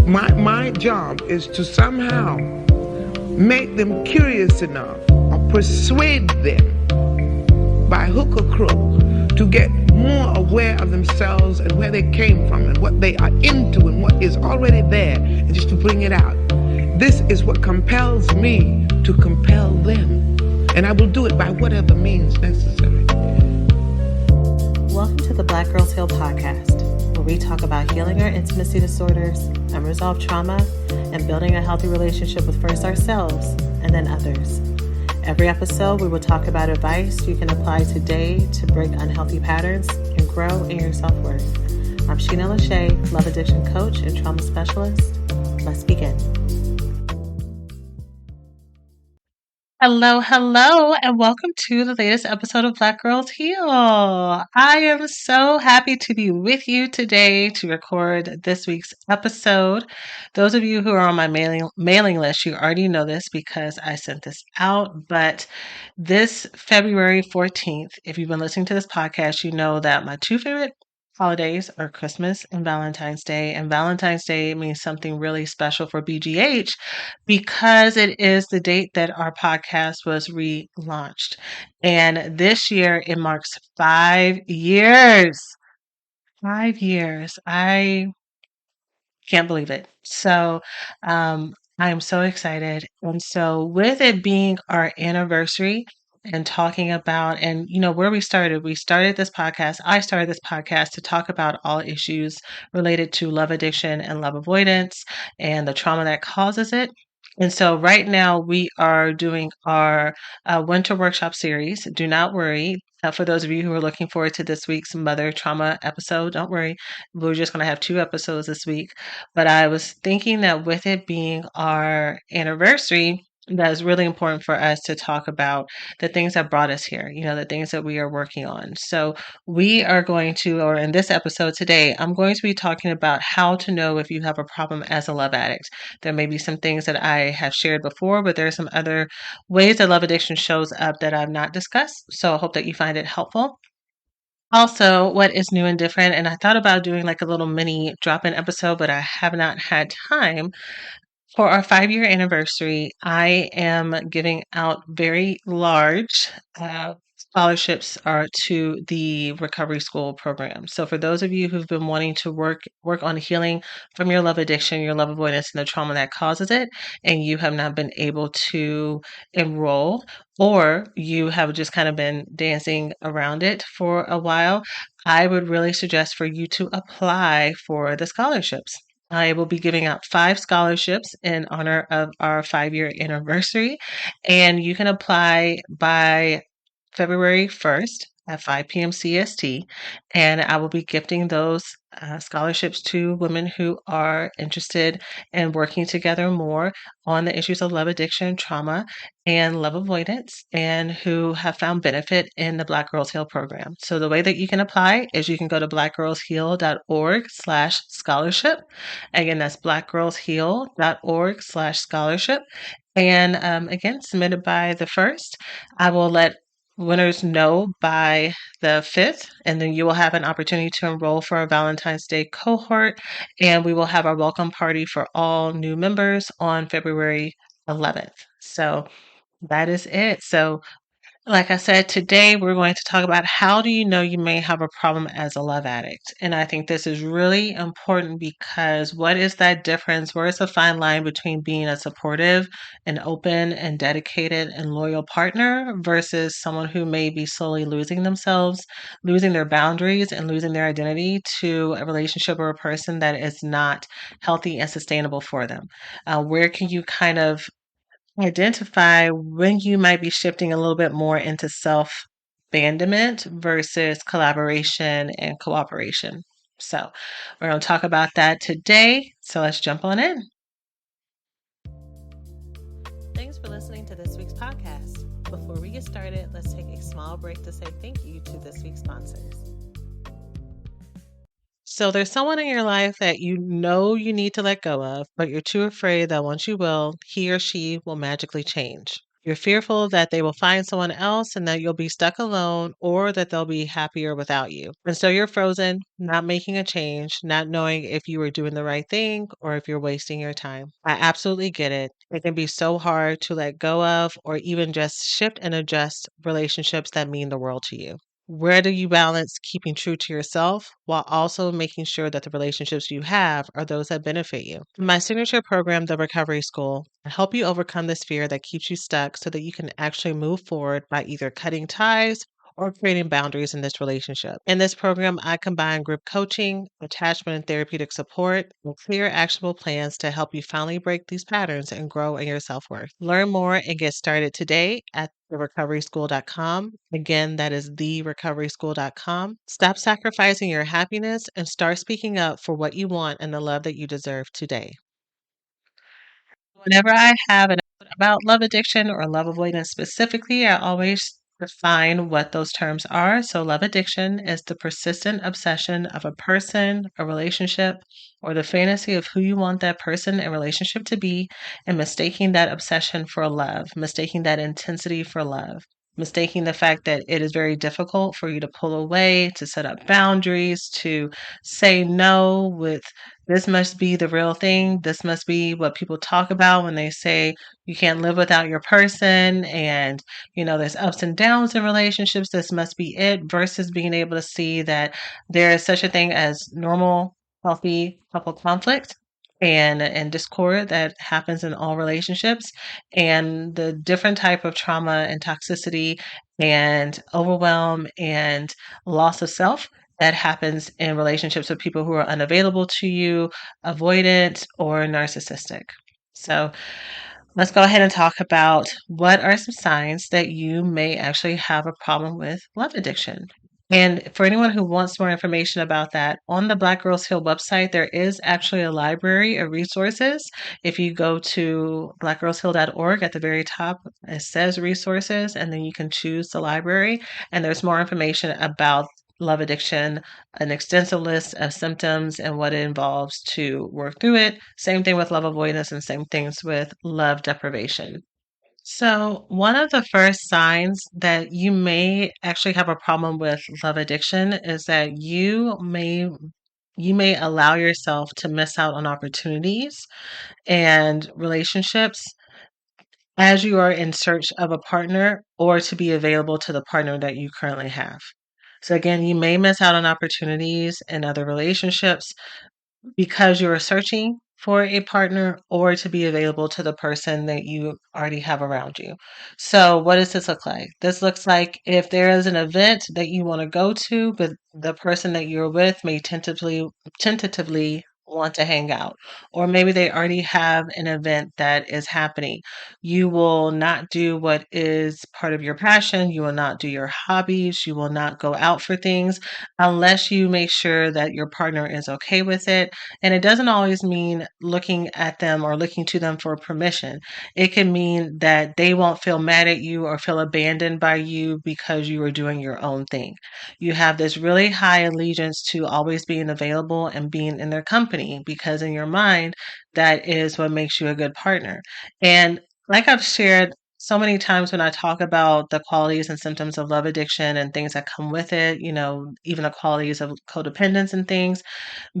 My job is to somehow make them curious enough or persuade them by hook or crook to get more aware of themselves and where they came from and what they are into and what is already there, and just to bring it out. This is what compels me to compel them, and I will do it by whatever means necessary. Welcome to the Black Girls Heal podcast, where we talk about healing our intimacy disorders, unresolved trauma, and building a healthy relationship with first ourselves and then others. Every episode, we will talk about advice you can apply today to break unhealthy patterns and grow in your self-worth. I'm Shena, Love Addiction Coach and Trauma Specialist. Let's begin. Hello, and welcome to the latest episode of Black Girls Heal. I am so happy to be with you today to record this week's episode. Those of you who are on my mailing list, you already know this because I sent this out, but this February 14th, if you've been listening to this podcast, you know that my two favorite holidays are Christmas and Valentine's Day. And Valentine's Day means something really special for BGH because it is the date that our podcast was relaunched. And this year it marks 5 years. 5 years. I can't believe it. So I am so excited. And so with it being our anniversary and talking about, and you know, where we started this podcast. I started this podcast to talk about all issues related to love addiction and love avoidance and the trauma that causes it. And so right now we are doing our winter workshop series. Do not worry. For those of you who are looking forward to this week's mother trauma episode, don't worry. We're just going to have 2 episodes this week. But I was thinking that with it being our anniversary, that is really important for us to talk about the things that brought us here, you know, the things that we are working on. So we are going to, or in this episode today, I'm going to be talking about how to know if you have a problem as a love addict. There may be some things that I have shared before, but there are some other ways that love addiction shows up that I've not discussed. So I hope that you find it helpful. Also, what is new and different, and I thought about doing like a little mini drop-in episode, but I have not had time. For our 5-year anniversary, I am giving out very large scholarships to the recovery school program. So for those of you who've been wanting to work on healing from your love addiction, your love avoidance, and the trauma that causes it, and you have not been able to enroll, or you have just kind of been dancing around it for a while, I would really suggest for you to apply for the scholarships. I will be giving out 5 scholarships in honor of our 5-year anniversary, and you can apply by February 1st at 5 p.m. CST, and I will be gifting those scholarships to women who are interested in working together more on the issues of love addiction, trauma, and love avoidance, and who have found benefit in the Black Girls Heal program. So the way that you can apply is you can go to blackgirlsheal.org/scholarship. Again, that's blackgirlsheal.org/scholarship. And again, submitted by the 1st. I will let winners know by the 5th, and then you will have an opportunity to enroll for our Valentine's Day cohort, and we will have our welcome party for all new members on February 11th. So that is it. So like I said, today we're going to talk about how do you know you may have a problem as a love addict. And I think this is really important because what is that difference? Where is the fine line between being a supportive and open and dedicated and loyal partner versus someone who may be slowly losing themselves, losing their boundaries, and losing their identity to a relationship or a person that is not healthy and sustainable for them? Where can you kind of identify when you might be shifting a little bit more into self abandonment versus collaboration and cooperation? So, we're going to talk about that today. So, let's jump on in. Thanks for listening to this week's podcast. Before we get started, let's take a small break to say thank you to this week's sponsors. So there's someone in your life that you know you need to let go of, but you're too afraid that once you will, he or she will magically change. You're fearful that they will find someone else and that you'll be stuck alone or that they'll be happier without you. And so you're frozen, not making a change, not knowing if you were doing the right thing or if you're wasting your time. I absolutely get it. It can be so hard to let go of or even just shift and adjust relationships that mean the world to you. Where do you balance keeping true to yourself while also making sure that the relationships you have are those that benefit you? My signature program, The Recovery School, will help you overcome this fear that keeps you stuck so that you can actually move forward by either cutting ties or creating boundaries in this relationship. In this program, I combine group coaching, attachment and therapeutic support, and clear actionable plans to help you finally break these patterns and grow in your self worth. Learn more and get started today at therecoveryschool.com. Again, that is therecoveryschool.com. Stop sacrificing your happiness and start speaking up for what you want and the love that you deserve today. Whenever I have an episode about love addiction or love avoidance specifically, I always define what those terms are. So, love addiction is the persistent obsession of a person, a relationship, or the fantasy of who you want that person and relationship to be, and mistaking that obsession for love, mistaking that intensity for love. Mistaking the fact that it is very difficult for you to pull away, to set up boundaries, to say no with this must be the real thing. This must be what people talk about when they say you can't live without your person and there's ups and downs in relationships. This must be it versus being able to see that there is such a thing as normal, healthy couple conflict and discord that happens in all relationships and the different type of trauma and toxicity and overwhelm and loss of self that happens in relationships with people who are unavailable to you, avoidant, or narcissistic. So let's go ahead and talk about what are some signs that you may actually have a problem with love addiction. And for anyone who wants more information about that, on the Black Girls Heal website, there is actually a library of resources. If you go to blackgirlsheal.org at the very top, it says resources, and then you can choose the library. And there's more information about love addiction, an extensive list of symptoms and what it involves to work through it. Same thing with love avoidance and same things with love deprivation. So, one of the first signs that you may actually have a problem with love addiction is that you may allow yourself to miss out on opportunities and relationships as you are in search of a partner or to be available to the partner that you currently have. So again, you may miss out on opportunities in other relationships because you are searching for a partner or to be available to the person that you already have around you. So, what does this look like? This looks like if there is an event that you want to go to, but the person that you're with may tentatively want to hang out, or maybe they already have an event that is happening. You will not do what is part of your passion. You will not do your hobbies. You will not go out for things unless you make sure that your partner is okay with it, and it doesn't always mean looking at them or looking to them for permission. It can mean that they won't feel mad at you or feel abandoned by you because you are doing your own thing. You have this really high allegiance to always being available and being in their company because in your mind, that is what makes you a good partner. And like I've shared so many times when I talk about the qualities and symptoms of love addiction and things that come with it, even the qualities of codependence and things,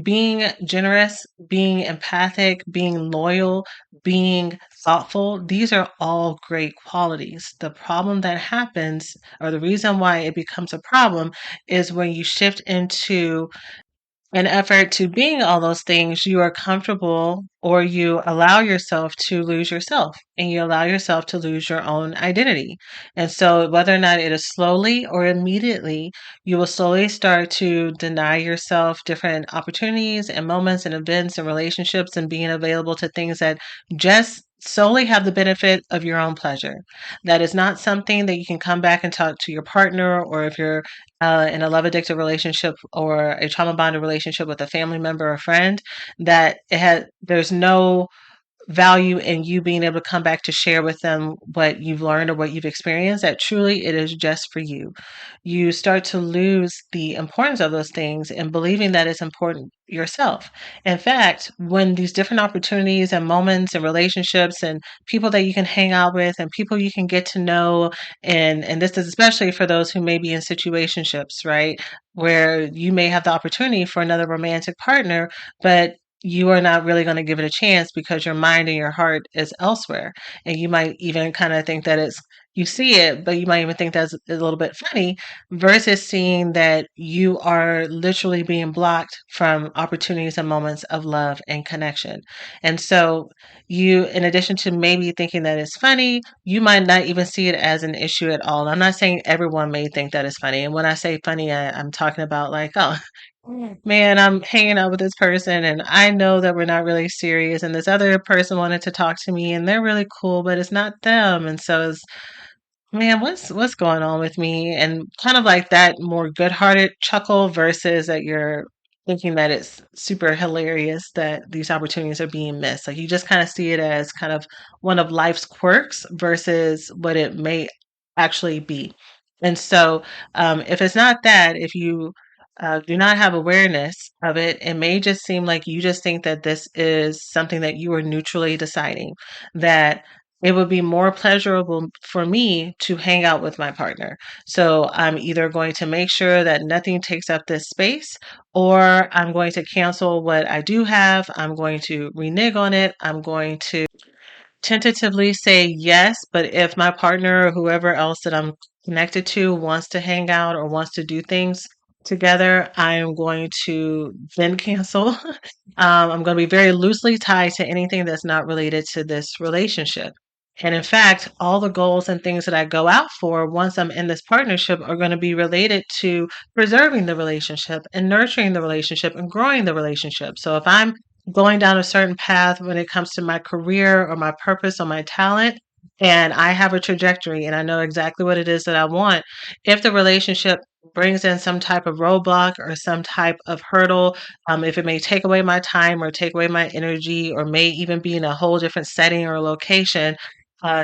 being generous, being empathic, being loyal, being thoughtful, these are all great qualities. The problem that happens, or the reason why it becomes a problem, is when you shift into an effort to being all those things, you are comfortable or you allow yourself to lose yourself and you allow yourself to lose your own identity. And so, whether or not it is slowly or immediately, you will slowly start to deny yourself different opportunities and moments and events and relationships and being available to things that just solely have the benefit of your own pleasure. That is not something that you can come back and talk to your partner, or if you're in a love addicted relationship or a trauma bonded relationship with a family member or friend, that there's no value in you being able to come back to share with them what you've learned or what you've experienced, that truly it is just for you. You start to lose the importance of those things and believing that it's important yourself. In fact, when these different opportunities and moments and relationships and people that you can hang out with and people you can get to know, and this is especially for those who may be in situationships, right? Where you may have the opportunity for another romantic partner, but you are not really going to give it a chance because your mind and your heart is elsewhere. And you might even kind of think that you see it, but you might even think that's a little bit funny versus seeing that you are literally being blocked from opportunities and moments of love and connection. And so, in addition to maybe thinking that it's funny, you might not even see it as an issue at all. I'm not saying everyone may think that it's funny. And when I say funny, I'm talking about like, oh, man, I'm hanging out with this person and I know that we're not really serious. And this other person wanted to talk to me and they're really cool, but it's not them. And so it's, man, what's going on with me? And kind of like that more good-hearted chuckle versus that you're thinking that it's super hilarious that these opportunities are being missed. Like you just kind of see it as kind of one of life's quirks versus what it may actually be. And so, if it's not that, if you do not have awareness of it, it may just seem like you just think that this is something that you are neutrally deciding that it would be more pleasurable for me to hang out with my partner. So I'm either going to make sure that nothing takes up this space, or I'm going to cancel what I do have. I'm going to renege on it. I'm going to tentatively say yes, but if my partner or whoever else that I'm connected to wants to hang out or wants to do things together, I am going to then cancel. I'm going to be very loosely tied to anything that's not related to this relationship. And in fact, all the goals and things that I go out for once I'm in this partnership are going to be related to preserving the relationship and nurturing the relationship and growing the relationship. So if I'm going down a certain path when it comes to my career or my purpose or my talent, and I have a trajectory and I know exactly what it is that I want, if the relationship brings in some type of roadblock or some type of hurdle, if it may take away my time or take away my energy or may even be in a whole different setting or location,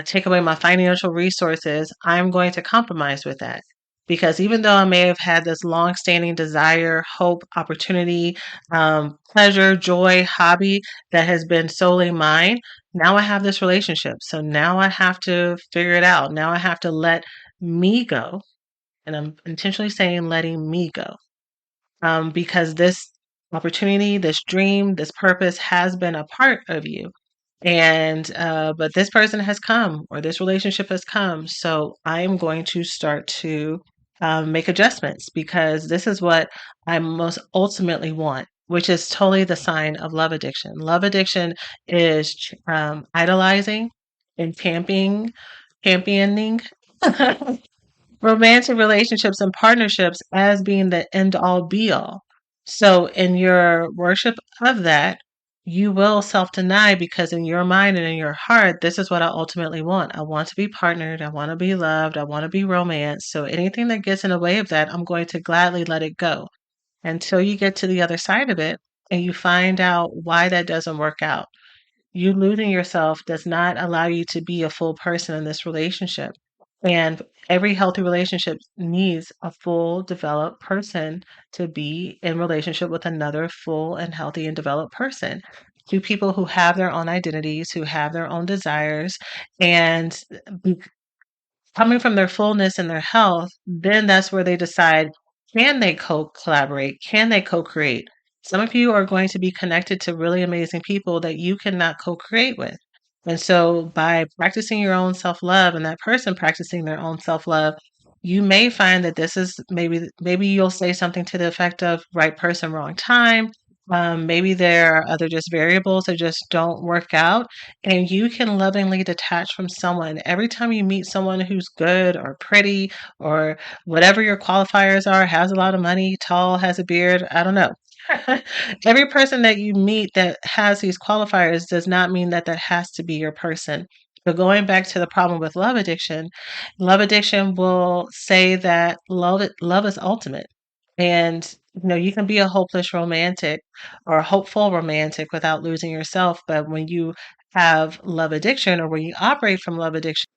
take away my financial resources, I'm going to compromise with that. Because even though I may have had this long-standing desire, hope, opportunity, pleasure, joy, hobby that has been solely mine, now I have this relationship. So now I have to figure it out. Now I have to let me go. And I'm intentionally saying letting me go, because this opportunity, this dream, this purpose has been a part of you. And, but this person has come or this relationship has come. So I am going to start to make adjustments because this is what I most ultimately want, which is totally the sign of love addiction. Love addiction is idolizing and championing romantic relationships and partnerships as being the end all be all. So, in your worship of that, you will self deny because in your mind and in your heart, this is what I ultimately want. I want to be partnered. I want to be loved. I want to be romanced. So, anything that gets in the way of that, I'm going to gladly let it go until you get to the other side of it and you find out why that doesn't work out. You losing yourself does not allow you to be a full person in this relationship. And every healthy relationship needs a full developed person to be in relationship with another full and healthy and developed person. Two people who have their own identities, who have their own desires, and be- coming from their fullness and their health, then that's where they decide, can they co-collaborate? Can they co-create? Some of you are going to be connected to really amazing people that you cannot co-create with. And so by practicing your own self-love and that person practicing their own self-love, you may find that this is maybe you'll say something to the effect of right person, wrong time. Maybe there are other just variables that just don't work out, and you can lovingly detach from someone. Every time you meet someone who's good or pretty or whatever your qualifiers are, has a lot of money, tall, has a beard, I don't know. Every person that you meet that has these qualifiers does not mean that that has to be your person. So going back to the problem with love addiction will say that love is ultimate. And you can be a hopeless romantic or a hopeful romantic without losing yourself. But when you have love addiction or when you operate from love addiction,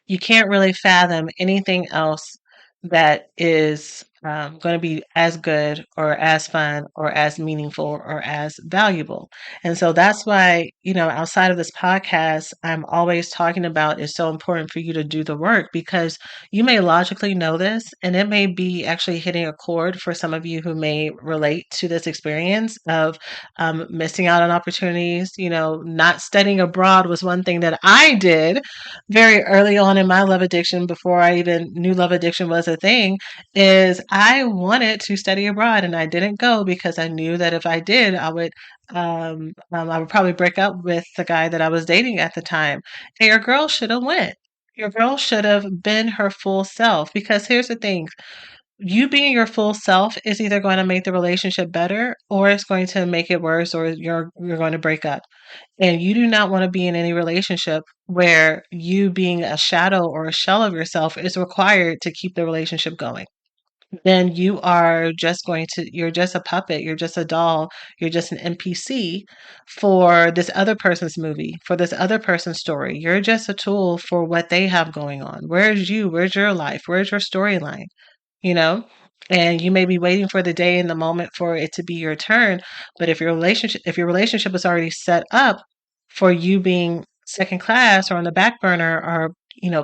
you can't really fathom anything else that is going to be as good or as fun or as meaningful or as valuable. And so that's why, outside of this podcast, I'm always talking about it's so important for you to do the work because you may logically know this and it may be actually hitting a chord for some of you who may relate to this experience of missing out on opportunities. Not studying abroad was one thing that I did very early on in my love addiction before I even knew love addiction was a thing is I wanted to study abroad and I didn't go because I knew that if I did I would probably break up with the guy that I was dating at the time. And your girl should have went. Your girl should have been her full self because here's the thing, you being your full self is either going to make the relationship better or it's going to make it worse or you're going to break up. And you do not want to be in any relationship where you being a shadow or a shell of yourself is required to keep the relationship going. Then you're just a puppet, you're just a doll, you're just an NPC for this other person's movie, for this other person's story. You're just a tool for what they have going on. Where's you? Where's your life? Where's your storyline? you know and you may be waiting for the day and the moment for it to be your turn, but if your relationship is already set up for you being second class or on the back burner or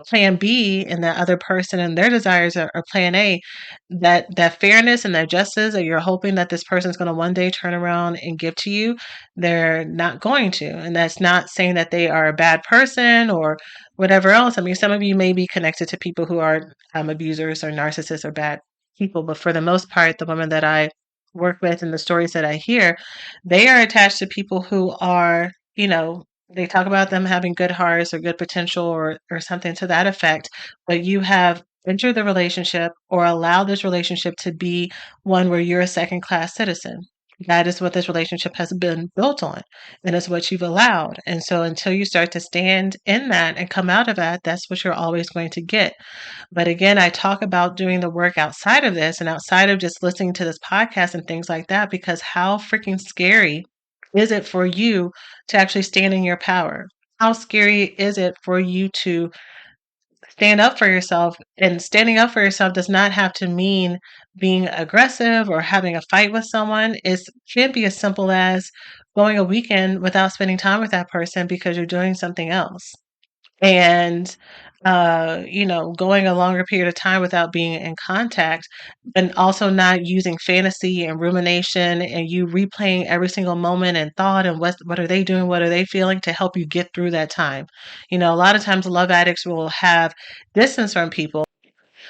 plan B and that other person and their desires are plan A, that fairness and that justice that you're hoping that this person's going to one day turn around and give to you, they're not going to. And that's not saying that they are a bad person or whatever else. I mean, some of you may be connected to people who are abusers or narcissists or bad people, but for the most part, the women that I work with and the stories that I hear, they are attached to people who are, they talk about them having good hearts or good potential or something to that effect, but you have entered the relationship or allowed this relationship to be one where you're a second class citizen. That is what this relationship has been built on, and it's what you've allowed. And so until you start to stand in that and come out of that, that's what you're always going to get. But again, I talk about doing the work outside of this and outside of just listening to this podcast and things like that, because how freaking scary is it for you to actually stand in your power? How scary is it for you to stand up for yourself? And standing up for yourself does not have to mean being aggressive or having a fight with someone. It can be as simple as going a weekend without spending time with that person because you're doing something else. And going a longer period of time without being in contact, and also not using fantasy and rumination and you replaying every single moment and thought and what are they doing, what are they feeling to help you get through that time. A lot of times love addicts will have distance from people,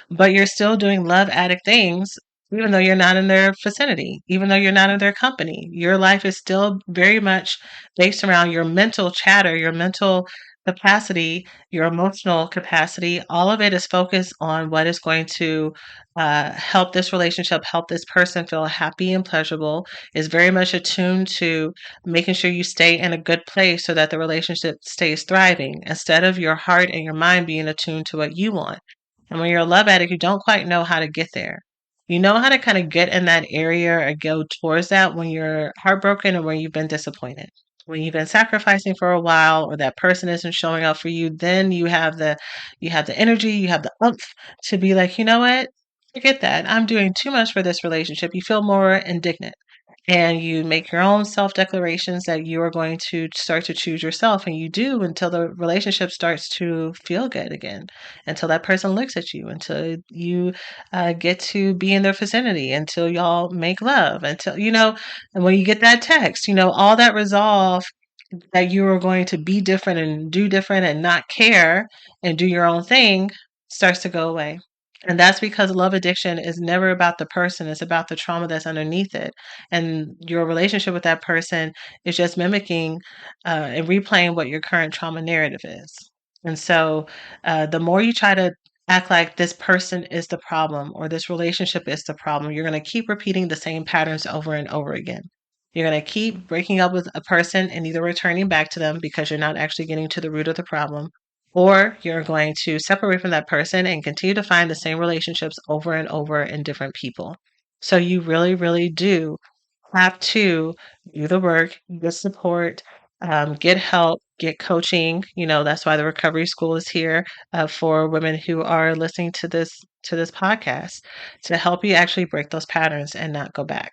but you're still doing love addict things even though you're not in their vicinity, even though you're not in their company. Your life is still very much based around your mental chatter, your mental capacity, your emotional capacity. All of it is focused on what is going to help this relationship, help this person feel happy and pleasurable, is very much attuned to making sure you stay in a good place so that the relationship stays thriving, instead of your heart and your mind being attuned to what you want. And when you're a love addict, you don't quite know how to get there. You know how to kind of get in that area or go towards that when you're heartbroken or when you've been disappointed. When you've been sacrificing for a while or that person isn't showing up for you, then you have the energy, you have the oomph to be like, you know what? Forget that. I'm doing too much for this relationship. You feel more indignant and you make your own self declarations that you are going to start to choose yourself, and you do until the relationship starts to feel good again, until that person looks at you, until you get to be in their vicinity, until y'all make love, until and when you get that text, all that resolve that you are going to be different and do different and not care and do your own thing starts to go away. And that's because love addiction is never about the person, it's about the trauma that's underneath it. And your relationship with that person is just mimicking and replaying what your current trauma narrative is. And so the more you try to act like this person is the problem or this relationship is the problem, you're going to keep repeating the same patterns over and over again. You're going to keep breaking up with a person and either returning back to them because you're not actually getting to the root of the problem, or you're going to separate from that person and continue to find the same relationships over and over in different people. So you really, really do have to do the work, get support, get help, get coaching. That's why the recovery school is here for women who are listening to this podcast to help you actually break those patterns and not go back.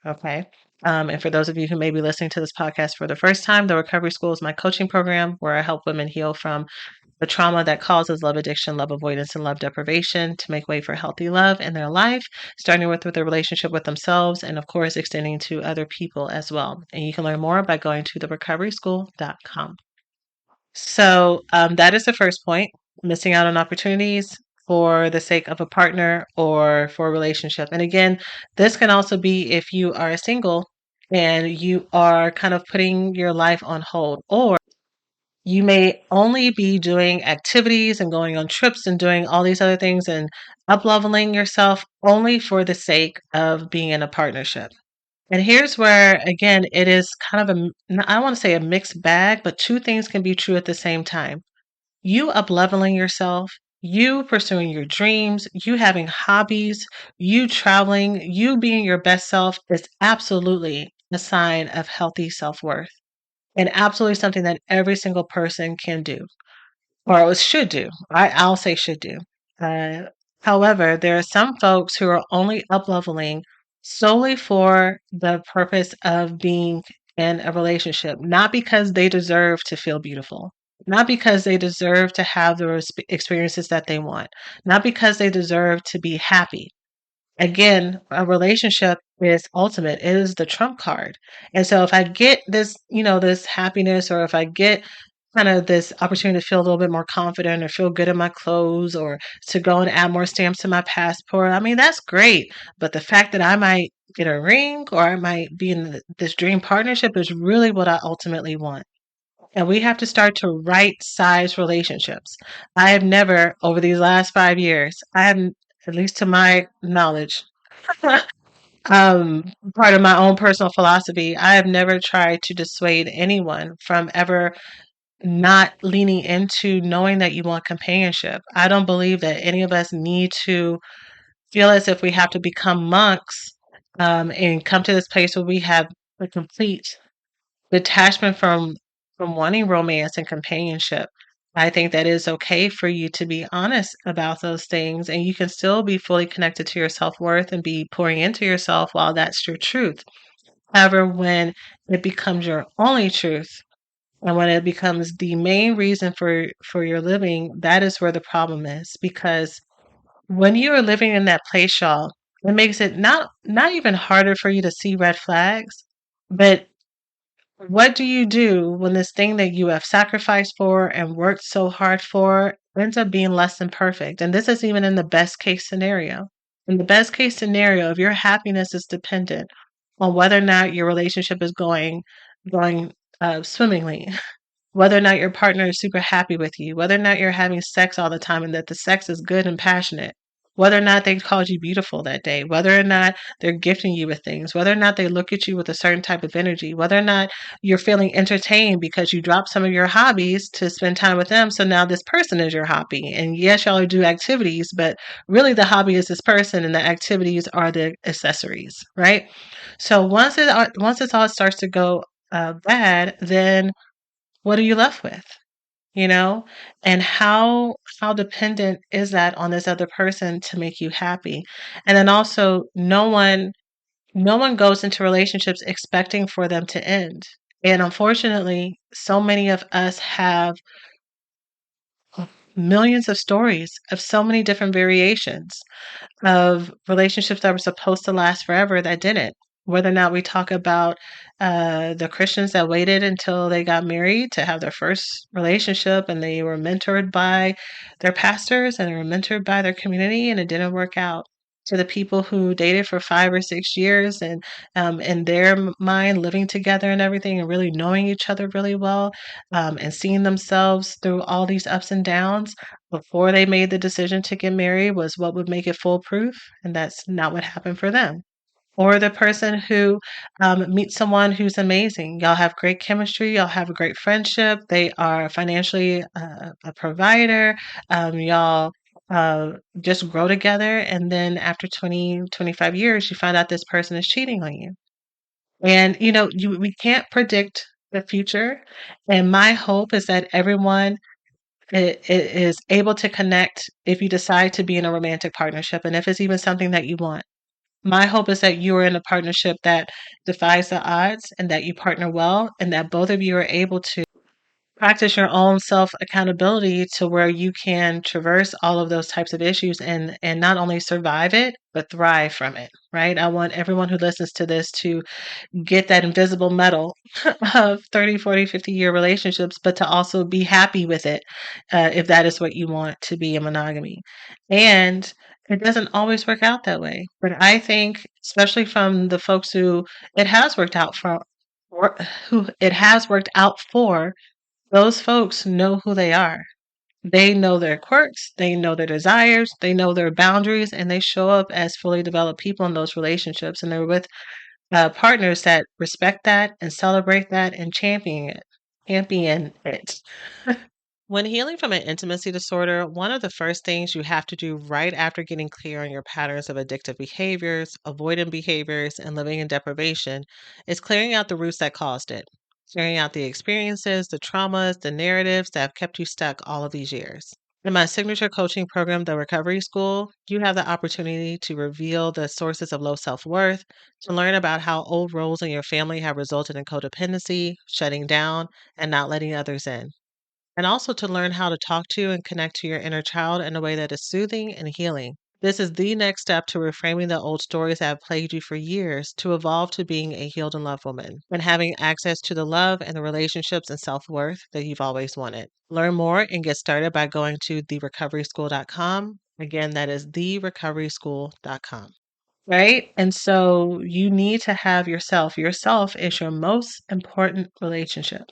Okay. And for those of you who may be listening to this podcast for the first time, the Recovery School is my coaching program where I help women heal from the trauma that causes love addiction, love avoidance, and love deprivation to make way for healthy love in their life, starting with a relationship with themselves and, of course, extending to other people as well. And you can learn more by going to therecoveryschool.com. So that is the first point, missing out on opportunities for the sake of a partner or for a relationship. And again, this can also be if you are single and you are kind of putting your life on hold, or you may only be doing activities and going on trips and doing all these other things and up leveling yourself only for the sake of being in a partnership. And here's where, again, it is kind of I don't want to say a mixed bag, but two things can be true at the same time. You up leveling yourself, you pursuing your dreams, you having hobbies, you traveling, you being your best self is absolutely a sign of healthy self worth and absolutely something that every single person can do or should do. I'll say should do. Uh, However, there are some folks who are only up leveling solely for the purpose of being in a relationship, not because they deserve to feel beautiful, not because they deserve to have the experiences that they want, not because they deserve to be happy. Again, a relationship is ultimate. It is the trump card. And so if I get this, this happiness, or if I get kind of this opportunity to feel a little bit more confident or feel good in my clothes or to go and add more stamps to my passport, I mean, that's great. But the fact that I might get a ring or I might be in this dream partnership is really what I ultimately want. And we have to start to right size relationships. I have never, over these last 5 years, I haven't, at least to my knowledge, part of my own personal philosophy, I have never tried to dissuade anyone from ever not leaning into knowing that you want companionship. I don't believe that any of us need to feel as if we have to become monks and come to this place where we have a complete detachment from wanting romance and companionship. I think that is okay for you to be honest about those things, and you can still be fully connected to your self worth and be pouring into yourself while that's your truth. However, when it becomes your only truth, and when it becomes the main reason for your living, that is where the problem is. Because when you are living in that place, y'all, it makes it not even harder for you to see red flags, but what do you do when this thing that you have sacrificed for and worked so hard for ends up being less than perfect? And this is even in the best case scenario. In the best case scenario, if your happiness is dependent on whether or not your relationship is going swimmingly, whether or not your partner is super happy with you, whether or not you're having sex all the time and that the sex is good and passionate, whether or not they called you beautiful that day, whether or not they're gifting you with things, whether or not they look at you with a certain type of energy, whether or not you're feeling entertained because you dropped some of your hobbies to spend time with them. So now this person is your hobby. And yes, y'all do activities, but really the hobby is this person and the activities are the accessories, right? So once it all starts to go bad, then what are you left with? You know, and how dependent is that on this other person to make you happy? And then also, no one goes into relationships expecting for them to end. And unfortunately, so many of us have millions of stories of so many different variations of relationships that were supposed to last forever that didn't. Whether or not we talk about the Christians that waited until they got married to have their first relationship and they were mentored by their pastors and they were mentored by their community and it didn't work out. To the people who dated for 5 or 6 years and in their mind living together and everything and really knowing each other really well and seeing themselves through all these ups and downs before they made the decision to get married was what would make it foolproof, and that's not what happened for them. Or the person who meets someone who's amazing. Y'all have great chemistry, y'all have a great friendship, they are financially a provider, y'all just grow together, and then after 20, 25 years, you find out this person is cheating on you. And we can't predict the future. And my hope is that everyone is able to connect if you decide to be in a romantic partnership and if it's even something that you want. My hope is that you are in a partnership that defies the odds and that you partner well and that both of you are able to practice your own self accountability to where you can traverse all of those types of issues and not only survive it but thrive from it, right? I want everyone who listens to this to get that invisible medal of 30, 40, 50-year relationships, but to also be happy with it if that is what you want to be in monogamy. And it doesn't always work out that way. But I think, especially from the folks who it has worked out for, who it has worked out for, those folks know who they are. They know their quirks, they know their desires, they know their boundaries, and they show up as fully developed people in those relationships. And they're with partners that respect that and celebrate that and champion it. Champion it. When healing from an intimacy disorder, one of the first things you have to do right after getting clear on your patterns of addictive behaviors, avoidant behaviors, and living in deprivation is clearing out the roots that caused it. Clearing out the experiences, the traumas, the narratives that have kept you stuck all of these years. In my signature coaching program, The Recovery School, you have the opportunity to reveal the sources of low self worth, to learn about how old roles in your family have resulted in codependency, shutting down, and not letting others in. And also to learn how to talk to and connect to your inner child in a way that is soothing and healing. This is the next step to reframing the old stories that have plagued you for years to evolve to being a healed and loved woman and having access to the love and the relationships and self worth that you've always wanted. Learn more and get started by going to therecoveryschool.com. Again, that is therecoveryschool.com. Right? And so you need to have yourself. Yourself is your most important relationship.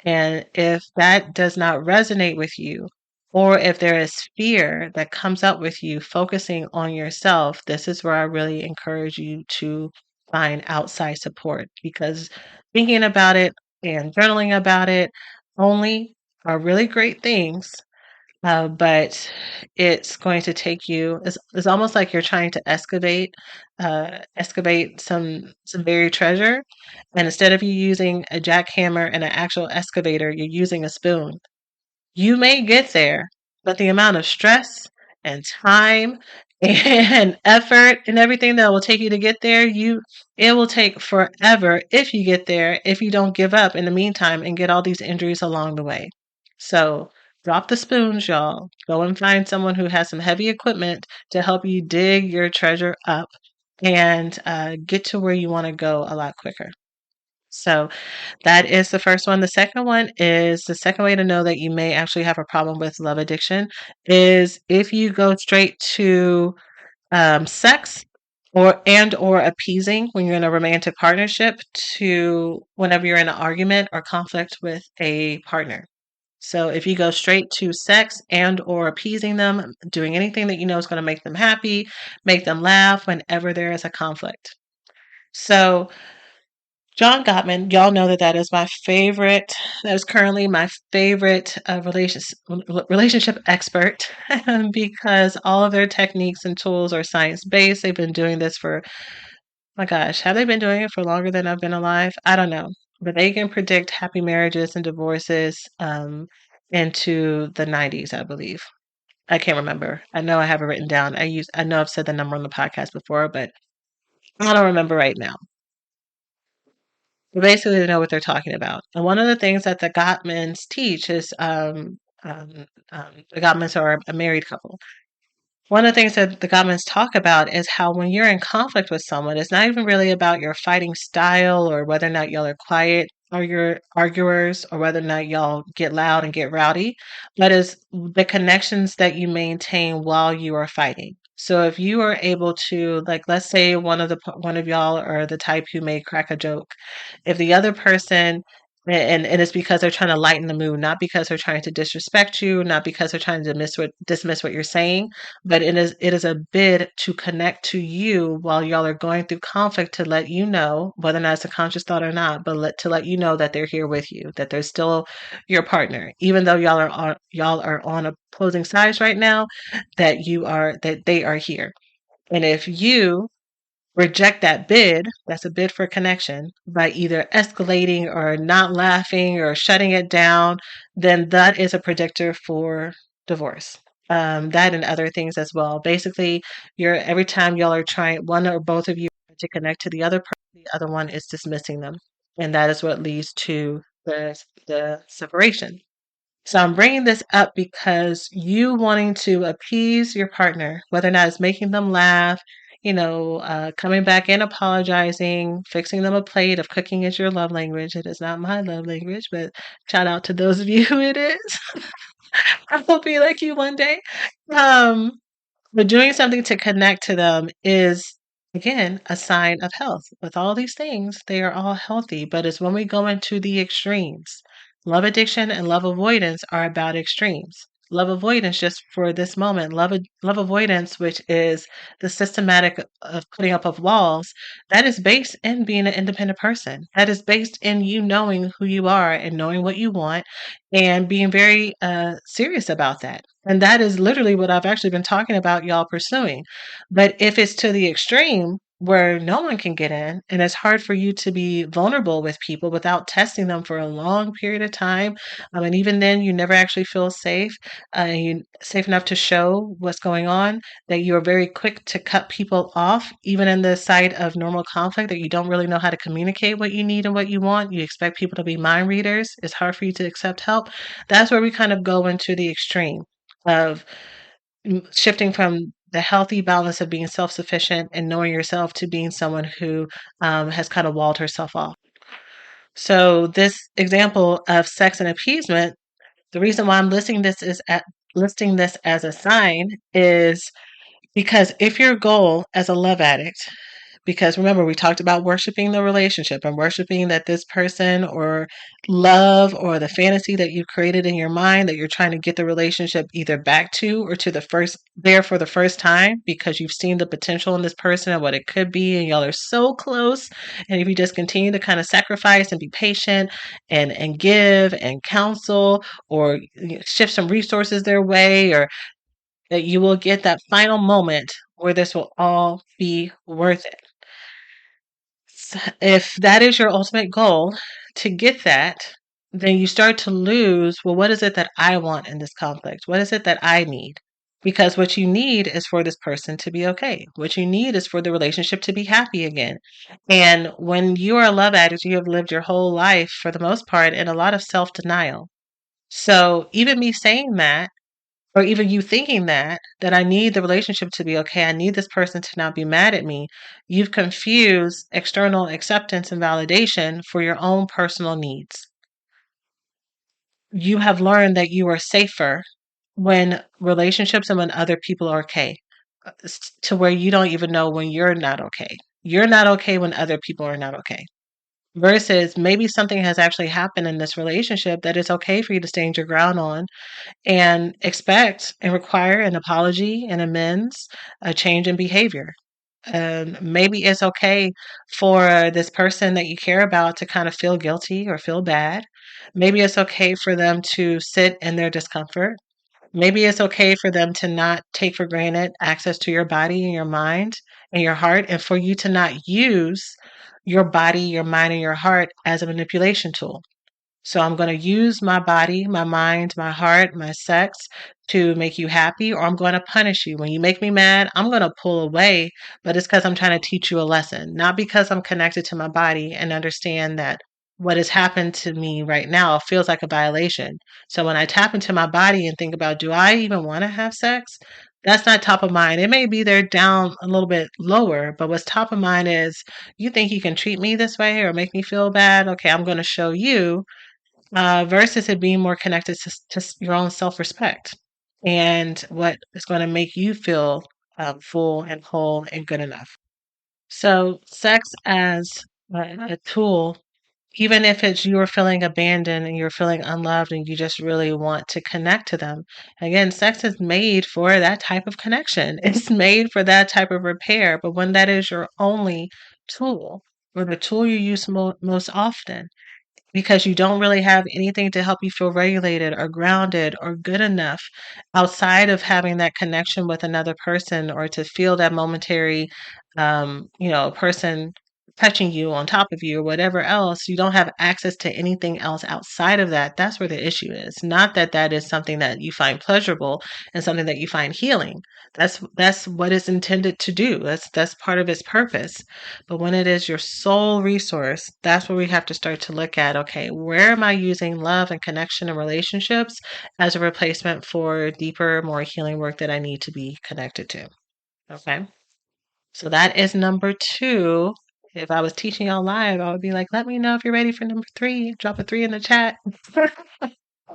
And if that does not resonate with you, or if there is fear that comes up with you focusing on yourself, this is where I really encourage you to find outside support because thinking about it and journaling about it only are really great things. But it's going to take you. It's almost like you're trying to excavate some buried treasure, and instead of you using a jackhammer and an actual excavator, you're using a spoon. You may get there, but the amount of stress and time and effort and everything that will take you to get there, it will take forever if you get there, if you don't give up in the meantime and get all these injuries along the way. So drop the spoons, y'all. Go and find someone who has some heavy equipment to help you dig your treasure up and get to where you want to go a lot quicker. So that is the first one. The second one is the second way to know that you may actually have a problem with love addiction is if you go straight to sex or appeasing when you're in a romantic partnership to whenever you're in an argument or conflict with a partner. So if you go straight to sex and or appeasing them, doing anything that you know is going to make them happy, make them laugh whenever there is a conflict. So John Gottman, y'all know that that is my favorite. That is currently my favorite relationship expert because all of their techniques and tools are science based. They've been doing this for, my gosh, have they been doing it for longer than I've been alive? I don't know, but they can predict happy marriages and divorces into the 90s, I believe. I can't remember. I know I have it written down. I know I've said the number on the podcast before, but I don't remember right now. Basically, they know what they're talking about. And one of the things that the Gottmans teach is the Gottmans are a married couple. One of the things that the Gottmans talk about is how when you're in conflict with someone, it's not even really about your fighting style or whether or not y'all are quiet or you're arguers or whether or not y'all get loud and get rowdy, but it's the connections that you maintain while you are fighting. So if you are able to, like, let's say one of y'all are the type who may crack a joke, if the other person and it's because they're trying to lighten the mood, not because they're trying to disrespect you, not because they're trying to dismiss what you're saying, but it is a bid to connect to you while y'all are going through conflict to let you know, whether or not it's a conscious thought or not, but to let you know that they're here with you, that they're still your partner, even though y'all are on opposing sides right now, that they are here. And if you reject that bid, that's a bid for connection, by either escalating or not laughing or shutting it down, then that is a predictor for divorce. That and other things as well. Basically, you're every time y'all are trying, one or both of you to connect to the other person, the other one is dismissing them, and that is what leads to the separation. So I'm bringing this up because you wanting to appease your partner, whether or not it's making them laugh, coming back and apologizing, fixing them a plate. If cooking is your love language, it is not my love language, but shout out to those of you who it is. I will be like you one day. Um, but doing something to connect to them is, again, a sign of health. With all these things, they are all healthy, but it's when we go into the extremes. Love addiction and love avoidance are about extremes. Love avoidance, just for this moment, love avoidance, which is the systematic of putting up of walls, that is based in being an independent person. That is based in you knowing who you are and knowing what you want and being very serious about that. And that is literally what I've actually been talking about y'all pursuing. But if it's to the extreme where no one can get in and it's hard for you to be vulnerable with people without testing them for a long period of time, and even then you never actually feel safe, you safe enough to show what's going on, that you're very quick to cut people off, even in the sight of normal conflict, that you don't really know how to communicate what you need and what you want. You expect people to be mind readers. It's hard for you to accept help. That's where we kind of go into the extreme of shifting from the healthy balance of being self sufficient and knowing yourself to being someone who has kind of walled herself off. So, this example of sex and appeasement, the reason why I'm listing this as a sign is because if your goal as a love addict, because remember, we talked about worshiping the relationship and worshiping that this person or love or the fantasy that you've created in your mind that you're trying to get the relationship either back to or to the first there for the first time because you've seen the potential in this person and what it could be, and y'all are so close. And if you just continue to kind of sacrifice and be patient and give and counsel or shift some resources their way, or that you will get that final moment where this will all be worth it. If that is your ultimate goal to get that, then you start to lose, well, what is it that I want in this conflict? What is it that I need? Because what you need is for this person to be okay. What you need is for the relationship to be happy again. And when you are a love addict, you have lived your whole life, for the most part, in a lot of self denial. So even me saying that, or even you thinking that I need the relationship to be okay, I need this person to not be mad at me, you've confused external acceptance and validation for your own personal needs. You have learned that you are safer when relationships and when other people are okay, to where you don't even know when you're not okay. You're not okay when other people are not okay. Versus maybe something has actually happened in this relationship that it's okay for you to stand your ground on and expect and require an apology, an amends, a change in behavior. Maybe it's okay for this person that you care about to kind of feel guilty or feel bad. Maybe it's okay for them to sit in their discomfort. Maybe it's okay for them to not take for granted access to your body and your mind and your heart, and for you to not use your body, your mind, and your heart as a manipulation tool. So I'm going to use my body, my mind, my heart, my sex to make you happy, or I'm going to punish you. When you make me mad, I'm going to pull away, but it's because I'm trying to teach you a lesson, not because I'm connected to my body and understand that what has happened to me right now feels like a violation. So when I tap into my body and think about, do I even want to have sex? That's not top of mind. It may be there down a little bit lower, but what's top of mind is, you think you can treat me this way or make me feel bad? Okay, I'm going to show you, versus it being more connected to your own self respect and what is going to make you feel full and whole and good enough. So, sex as a tool, even if it's you're feeling abandoned and you're feeling unloved and you just really want to connect to them, again, sex is made for that type of connection. It's made for that type of repair. But when that is your only tool or the tool you use most often, because you don't really have anything to help you feel regulated or grounded or good enough outside of having that connection with another person, or to feel that momentary, person touching you on top of you or whatever else. You don't have access to anything else outside of that. That's where the issue is. Not that that is something that you find pleasurable and something that you find healing. That's what it's intended to do. That's part of its purpose. But when it is your sole resource, that's where we have to start to look at, okay, where am I using love and connection and relationships as a replacement for deeper, more healing work that I need to be connected to? Okay. So that is number two. If I was teaching y'all live, I would be like, let me know if you're ready for number three. Drop a three in the chat.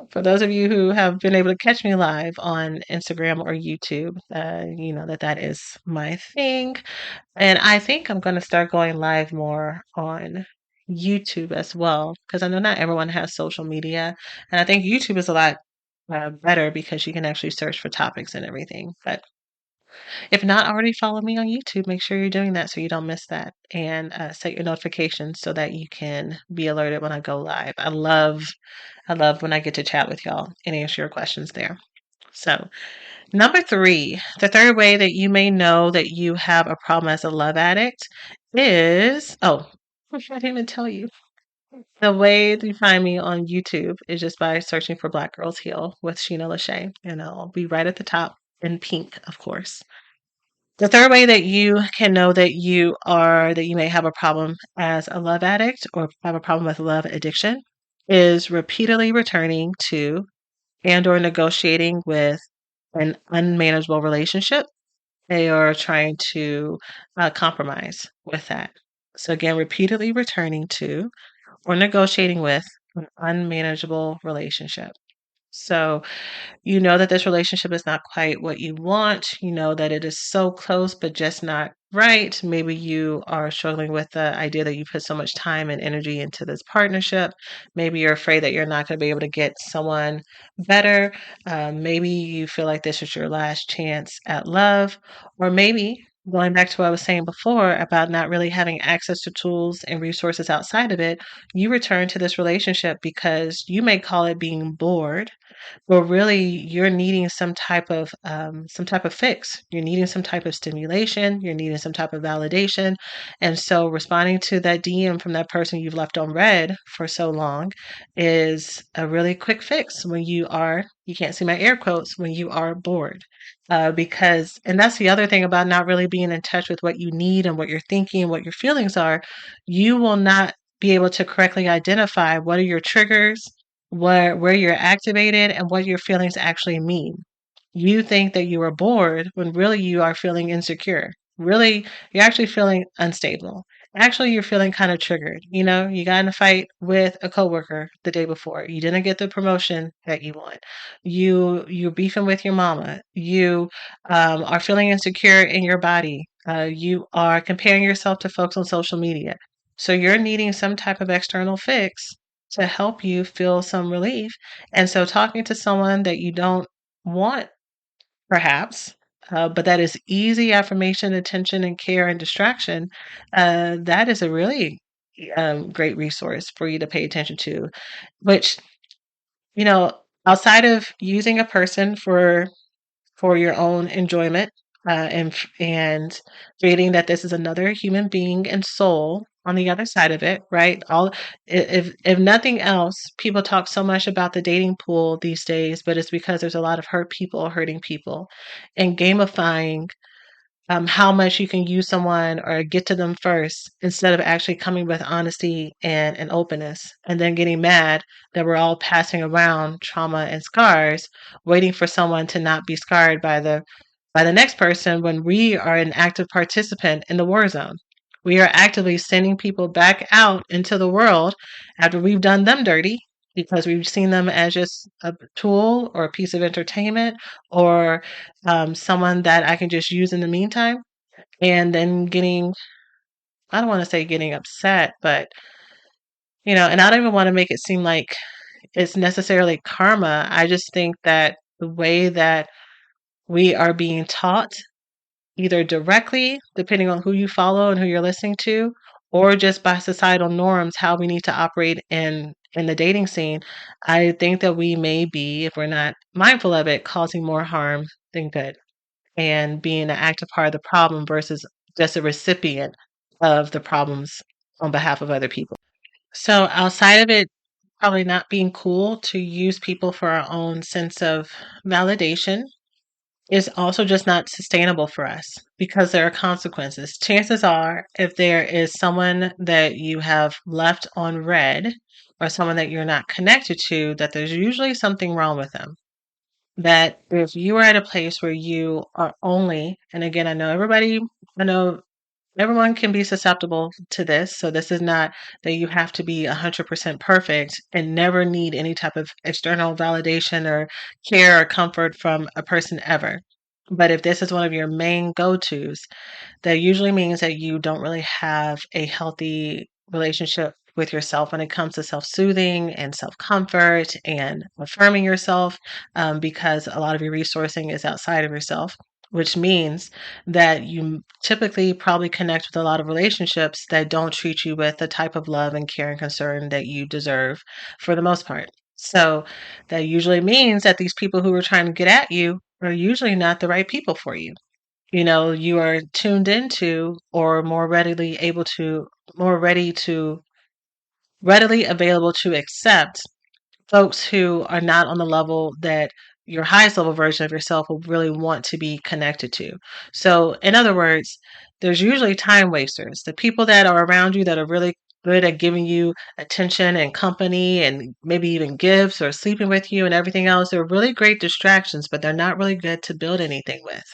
For those of you who have been able to catch me live on Instagram or YouTube, you know that that is my thing. And I think I'm going to start going live more on YouTube as well, because I know not everyone has social media. And I think YouTube is a lot better because you can actually search for topics and everything. But if not already, follow me on YouTube. Make sure you're doing that so you don't miss that. And set your notifications so that you can be alerted when I go live. I love when I get to chat with y'all and answer your questions there. So, number three, the third way that you may know that you have a problem as a love addict is, I didn't even tell you. The way to find me on YouTube is just by searching for Black Girls Heal with Shena Lachey, and I'll be right at the top in pink, of course. The third way that you can know that you may have a problem as a love addict or have a problem with love addiction is repeatedly returning to and or negotiating with an unmanageable relationship. They are trying to compromise with that. So again, repeatedly returning to or negotiating with an unmanageable relationship. So you know that this relationship is not quite what you want. You know that it is so close, but just not right. Maybe you are struggling with the idea that you put so much time and energy into this partnership. Maybe you're afraid that you're not going to be able to get someone better. Maybe you feel like this is your last chance at love. Or maybe going back to what I was saying before about not really having access to tools and resources outside of it, you return to this relationship because you may call it being bored, but really you're needing some type of fix. You're needing some type of stimulation. You're needing some type of validation. And so responding to that DM from that person you've left on red for so long is a really quick fix when you can't see my air quotes, when you are bored. And that's the other thing about not really being in touch with what you need and what you're thinking and what your feelings are. You will not be able to correctly identify what are your triggers, where you're activated, and what your feelings actually mean. You think that you are bored when really you are feeling insecure. Really, you're actually feeling unstable. Actually, you're feeling kind of triggered. You know, you got in a fight with a coworker the day before. You didn't get the promotion that you want. You're beefing with your mama. You are feeling insecure in your body. You are comparing yourself to folks on social media. So you're needing some type of external fix to help you feel some relief. And so talking to someone that you don't want, perhaps, but that is easy affirmation, attention, and care and distraction, that is a really great resource for you to pay attention to, which, you know, outside of using a person for your own enjoyment, and creating that this is another human being and soul on the other side of it, right? If nothing else, people talk so much about the dating pool these days, but it's because there's a lot of hurt people hurting people, and gamifying how much you can use someone or get to them first instead of actually coming with honesty and openness, and then getting mad that we're all passing around trauma and scars, waiting for someone to not be scarred by the next person when we are an active participant in the war zone. We are actively sending people back out into the world after we've done them dirty because we've seen them as just a tool or a piece of entertainment, or someone that I can just use in the meantime. And then I don't want to say getting upset, but, and I don't even want to make it seem like it's necessarily karma. I just think that the way that we are being taught, either directly, depending on who you follow and who you're listening to, or just by societal norms, how we need to operate in the dating scene, I think that we may be, if we're not mindful of it, causing more harm than good and being an active part of the problem versus just a recipient of the problems on behalf of other people. So outside of it probably not being cool to use people for our own sense of validation is also just not sustainable for us because there are consequences. Chances are, if there is someone that you have left on red or someone that you're not connected to, that there's usually something wrong with them. That if you are at a place where you are only, and again, I know everyone can be susceptible to this. So this is not that you have to be 100% perfect and never need any type of external validation or care or comfort from a person ever. But if this is one of your main go-tos, that usually means that you don't really have a healthy relationship with yourself when it comes to self-soothing and self-comfort and affirming yourself, because a lot of your resourcing is outside of yourself, which means that you typically probably connect with a lot of relationships that don't treat you with the type of love and care and concern that you deserve for the most part. So that usually means that these people who are trying to get at you are usually not the right people for you. You are tuned into or more ready to readily available to accept folks who are not on the level that your highest level version of yourself will really want to be connected to. So, in other words, there's usually time wasters. The people that are around you that are really good at giving you attention and company and maybe even gifts or sleeping with you and everything else, they're really great distractions, but they're not really good to build anything with.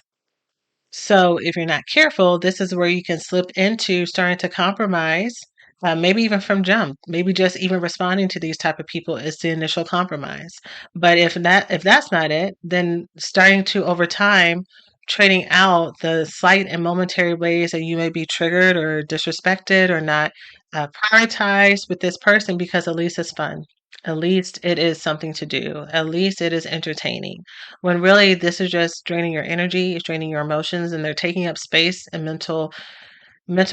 So if you're not careful, this is where you can slip into starting to compromise, maybe even from jump. Maybe just even responding to these type of people is the initial compromise. But if that's not it, then starting to over time trading out the slight and momentary ways that you may be triggered or disrespected or not prioritized with this person because at least it's fun. At least it is something to do. At least it is entertaining. When really this is just draining your energy, it's draining your emotions, and they're taking up space and mental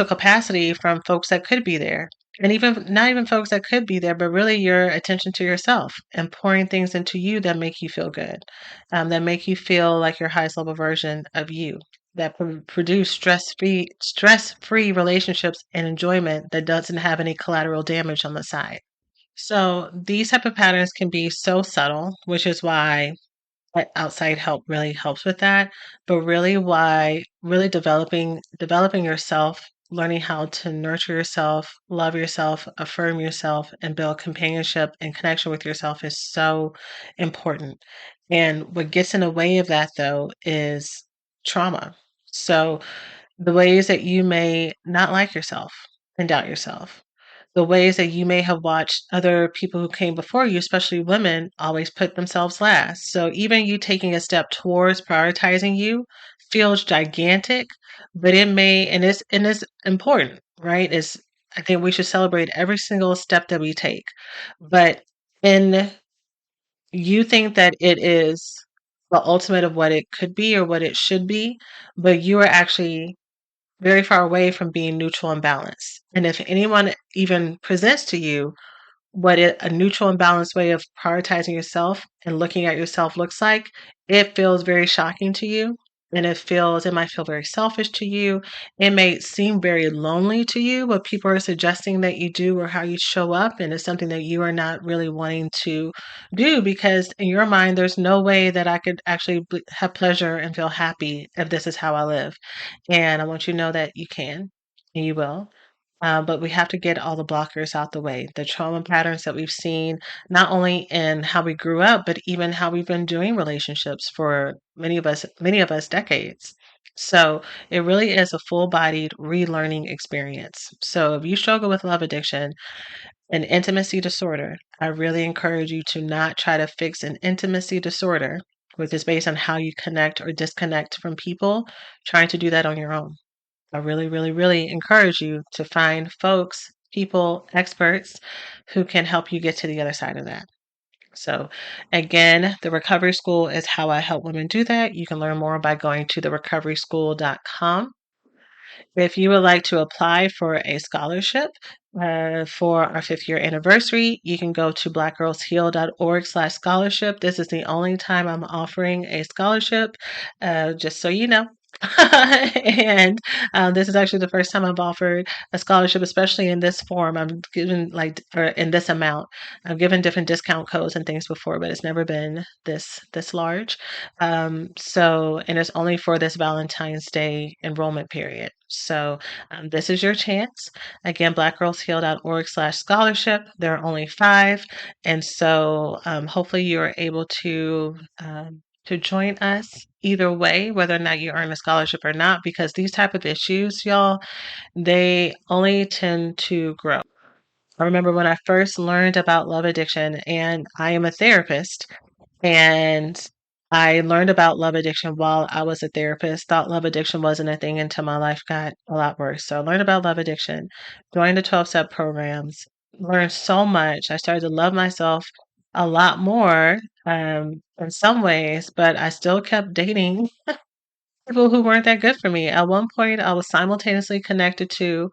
capacity from folks that could be there. And even not even folks that could be there, but really your attention to yourself and pouring things into you that make you feel good, that make you feel like your highest level version of you, that produce stress free relationships and enjoyment that doesn't have any collateral damage on the side. So these type of patterns can be so subtle, which is why outside help really helps with that. But really why really developing yourself, learning how to nurture yourself, love yourself, affirm yourself, and build companionship and connection with yourself is so important. And what gets in the way of that though is trauma. So the ways that you may not like yourself and doubt yourself, the ways that you may have watched other people who came before you, especially women, always put themselves last. So even you taking a step towards prioritizing you feels gigantic, but it may and it's important, right? Is I think we should celebrate every single step that we take. But in you think that it is the ultimate of what it could be or what it should be, but you are actually very far away from being neutral and balanced. And if anyone even presents to you a neutral and balanced way of prioritizing yourself and looking at yourself looks like, it feels very shocking to you. And it might feel very selfish to you. It may seem very lonely to you, what people are suggesting that you do or how you show up. And it's something that you are not really wanting to do because in your mind, there's no way that I could actually have pleasure and feel happy if this is how I live. And I want you to know that you can and you will. But we have to get all the blockers out the way. The trauma patterns that we've seen, not only in how we grew up, but even how we've been doing relationships for many of us decades. So it really is a full bodied relearning experience. So if you struggle with love addiction, an intimacy disorder, I really encourage you to not try to fix an intimacy disorder, which is based on how you connect or disconnect from people, trying to do that on your own. I really, really, really encourage you to find folks, people, experts who can help you get to the other side of that. So, again, the Recovery School is how I help women do that. You can learn more by going to therecoveryschool.com. If you would like to apply for a scholarship for our 5th year anniversary, you can go to blackgirlsheal.org/scholarship. This is the only time I'm offering a scholarship, just so you know. And this is actually the first time I've offered a scholarship, especially in this form. I'm given or in this amount. I've given different discount codes and things before, but it's never been this large. And it's only for this Valentine's Day enrollment period. So this is your chance. Again, blackgirlsheal.org/scholarship. There are only 5, and so hopefully you are able to join us either way, whether or not you earn a scholarship or not, because these type of issues, y'all, they only tend to grow. I remember when I first learned about love addiction, and I am a therapist, and I learned about love addiction while I was a therapist. Thought love addiction wasn't a thing until my life got a lot worse. So I learned about love addiction, joined the 12-step programs, learned so much. I started to love myself a lot more in some ways, but I still kept dating people who weren't that good for me. At one point, I was simultaneously connected to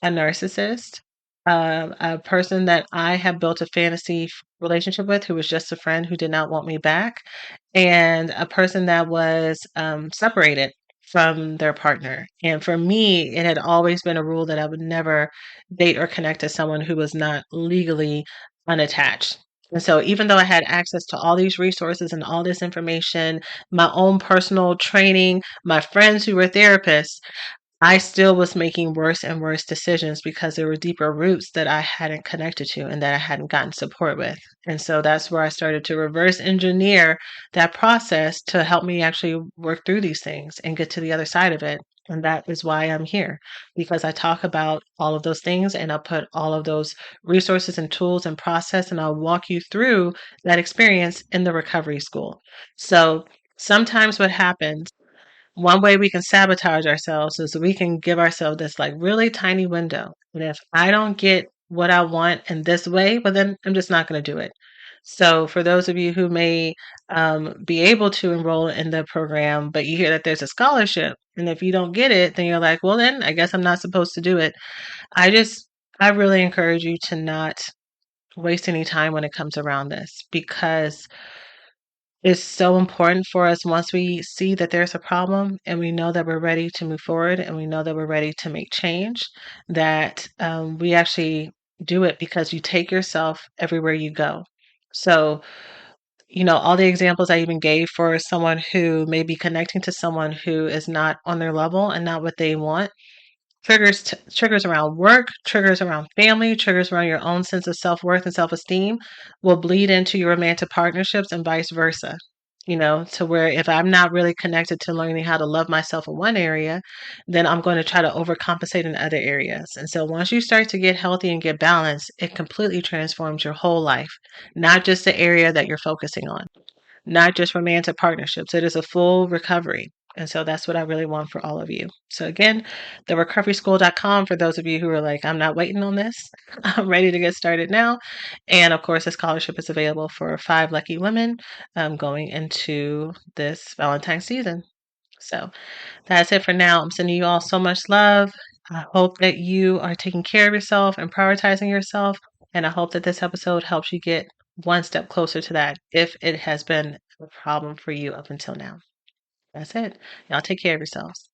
a narcissist, a person that I have built a fantasy relationship with who was just a friend who did not want me back, and a person that was separated from their partner. And for me, it had always been a rule that I would never date or connect to someone who was not legally unattached. And so, even though I had access to all these resources and all this information, my own personal training, my friends who were therapists, I still was making worse and worse decisions because there were deeper roots that I hadn't connected to and that I hadn't gotten support with. And so that's where I started to reverse engineer that process to help me actually work through these things and get to the other side of it. And that is why I'm here, because I talk about all of those things and I put all of those resources and tools and process, and I'll walk you through that experience in the recovery school. So sometimes what happens, one way we can sabotage ourselves is we can give ourselves this like really tiny window. And if I don't get what I want in this way, well, then I'm just not going to do it. So, for those of you who may be able to enroll in the program, but you hear that there's a scholarship, and if you don't get it, then you're like, well, then I guess I'm not supposed to do it. I just, I really encourage you to not waste any time when it comes around this, because it's so important for us once we see that there's a problem and we know that we're ready to move forward and we know that we're ready to make change, that we actually do it, because you take yourself everywhere you go. So, all the examples I even gave for someone who may be connecting to someone who is not on their level and not what they want, triggers around work, triggers around family, triggers around your own sense of self-worth and self-esteem will bleed into your romantic partnerships and vice versa. To where if I'm not really connected to learning how to love myself in one area, then I'm going to try to overcompensate in other areas. And so once you start to get healthy and get balanced, it completely transforms your whole life, not just the area that you're focusing on, not just romantic partnerships. It is a full recovery. And so that's what I really want for all of you. So again, therecoveryschool.com for those of you who are like, I'm not waiting on this. I'm ready to get started now. And of course, a scholarship is available for 5 lucky women going into this Valentine's season. So that's it for now. I'm sending you all so much love. I hope that you are taking care of yourself and prioritizing yourself. And I hope that this episode helps you get one step closer to that if it has been a problem for you up until now. That's it. Y'all take care of yourselves.